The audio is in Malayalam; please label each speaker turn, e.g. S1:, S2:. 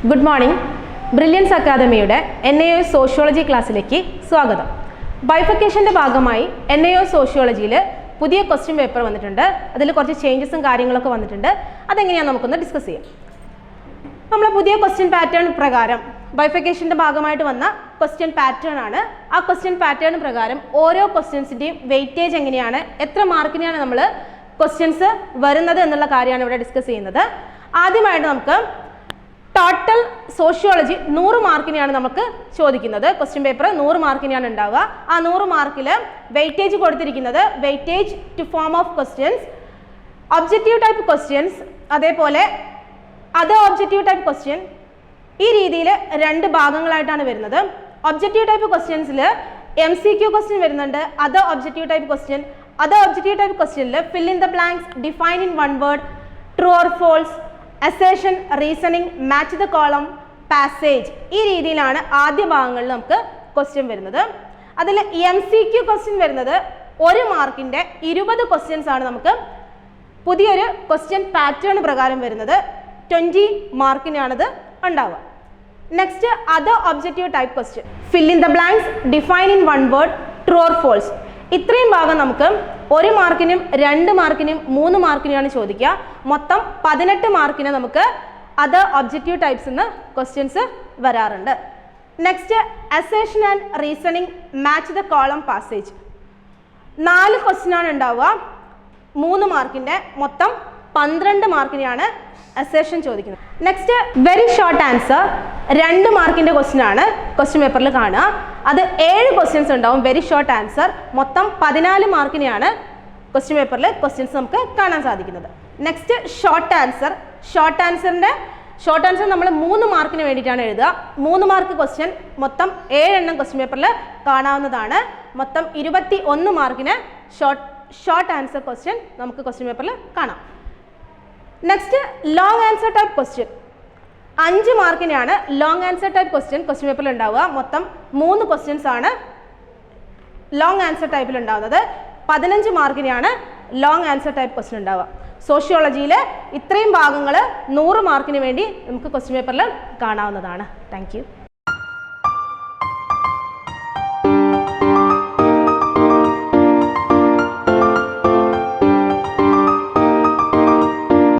S1: Good morning. ബ്രില്യൻസ് അക്കാദമിയുടെ NAOS സോഷ്യോളജി ക്ലാസ്സിലേക്ക് സ്വാഗതം. ബൈഫിക്കേഷൻ്റെ ഭാഗമായി NAOS സോഷ്യോളജിയിൽ പുതിയ ക്വസ്റ്റ്യൻ പേപ്പർ വന്നിട്ടുണ്ട്. അതിൽ കുറച്ച് ചേഞ്ചസും കാര്യങ്ങളൊക്കെ വന്നിട്ടുണ്ട്. അതെങ്ങനെയാണ് നമുക്കൊന്ന് ഡിസ്കസ് ചെയ്യാം. നമ്മൾ പുതിയ ക്വസ്റ്റ്യൻ പാറ്റേൺ പ്രകാരം ബൈഫിക്കേഷൻ്റെ ഭാഗമായിട്ട് വന്ന ക്വസ്റ്റ്യൻ പാറ്റേൺ ആണ്. ആ ക്വസ്റ്റ്യൻ പാറ്റേൺ പ്രകാരം ഓരോ ക്വസ്റ്റ്യൻസിൻ്റെയും വെയിറ്റേജ് എങ്ങനെയാണ്, എത്ര മാർക്കിനെയാണ് നമ്മൾ ക്വസ്റ്റ്യൻസ് വരുന്നത് എന്നുള്ള കാര്യമാണ് ഇവിടെ ഡിസ്കസ് ചെയ്യുന്നത്. ആദ്യമായിട്ട് നമുക്ക് ടോട്ടൽ സോഷ്യോളജി 100 മാർക്കിനെയാണ് നമുക്ക് ചോദിക്കുന്നത്. ക്വസ്റ്റ്യൻ പേപ്പർ 100 മാർക്കിനെയാണ് ഉണ്ടാവുക. ആ 100 മാർക്കിൽ വെയിറ്റേജ് കൊടുത്തിരിക്കുന്നത് weightage to form of questions, objective type questions, അതേപോലെ അതർ ഒബ്ജക്റ്റീവ് ടൈപ്പ് ക്വസ്റ്റ്യൻ. ഈ രീതിയിൽ 2 ഭാഗങ്ങളായിട്ടാണ് വരുന്നത്. ഒബ്ജക്റ്റീവ് ടൈപ്പ് ക്വസ്റ്റ്യൻസിൽ MCQ ക്വസ്റ്റ്യൻ വരുന്നുണ്ട്, other objective type question. Other objective type ക്വസ്റ്റ്യനിൽ fill in the blanks, define in one word, true or false, assertion, reasoning, match the column, passage. ഈ രീതിയിലാണ് ആദ്യ ഭാഗങ്ങളിൽ നമുക്ക് ക്വസ്റ്റ്യൻ വരുന്നത്. അതിൽ MCQ ക്വസ്റ്റ്യൻ വരുന്നത് 1 മാർക്കിൻ്റെ 20 ക്വസ്റ്റ്യൻസ് ആണ് നമുക്ക് പുതിയൊരു ക്വസ്റ്റ്യൻ പാറ്റേൺ പ്രകാരം വരുന്നത്. 20 മാർക്കിനാണിത് ഉണ്ടാവുക. Next other objective type question, fill in the blanks, define in one word, true or false. ഇത്രയും ഭാഗം നമുക്ക് 1 മാർക്കിനും 2 മാർക്കിനും 3 മാർക്കിനുമാണ് ചോദിക്കുക. മൊത്തം 18 മാർക്കിന് നമുക്ക് അതർ ഒബ്ജക്റ്റീവ് ടൈപ്സ് എന്ന് ക്വസ്റ്റ്യൻസ് വരാറുണ്ട്. Next assertion and reasoning, match the column, passage. 4 ക്വസ്റ്റ്യനാണ് ഉണ്ടാവുക. 3 മാർക്കിൻ്റെ മൊത്തം 12 മാർക്കിനെയാണ് അസേഷൻ ചോദിക്കുന്നത്. നെക്സ്റ്റ് വെരി ഷോർട്ട് ആൻസർ, 2 മാർക്കിൻ്റെ ക്വസ്റ്റ്യൻ ആണ് ക്വസ്റ്റ്യൻ പേപ്പറിൽ കാണുക. അത് 7 ക്വസ്റ്റ്യൻസ് ഉണ്ടാവും. വെരി ഷോർട്ട് ആൻസർ മൊത്തം 14 മാർക്കിനെയാണ് ക്വസ്റ്റ്യൻ പേപ്പറിൽ ക്വസ്റ്റ്യൻസ് നമുക്ക് കാണാൻ സാധിക്കുന്നത്. Next short answer. Short answer നമ്മൾ 3 മാർക്കിന് വേണ്ടിയിട്ടാണ് എഴുതുക. 3 മാർക്ക് ക്വസ്റ്റ്യൻ മൊത്തം 7 എണ്ണം ക്വസ്റ്റ്യൻ പേപ്പറിൽ കാണാവുന്നതാണ്. മൊത്തം 21 മാർക്കിന് ഷോർട്ട് ആൻസർ ക്വസ്റ്റ്യൻ നമുക്ക് ക്വസ്റ്റ്യൻ പേപ്പറിൽ കാണാം. Next long answer type question. 5 മാർക്കിനാണ് ലോങ് ആൻസർ ടൈപ്പ് ക്വസ്റ്റ്യൻ പേപ്പറിൽ ഉണ്ടാവുക. മൊത്തം 3 ക്വസ്റ്റ്യൻസ് ആണ് ലോങ് ആൻസർ ടൈപ്പിൽ ഉണ്ടാവുന്നത്. 15 മാർക്കിനാണ് ലോങ് ആൻസർ ടൈപ്പ് ക്വസ്റ്റ്യൻ ഉണ്ടാവുക. സോഷ്യോളജിയിൽ ഇത്രയും ഭാഗങ്ങൾ 100 മാർക്കിന് വേണ്ടി നമുക്ക് ക്വസ്റ്റ്യൻ പേപ്പറിൽ കാണാവുന്നതാണ്. Thank you.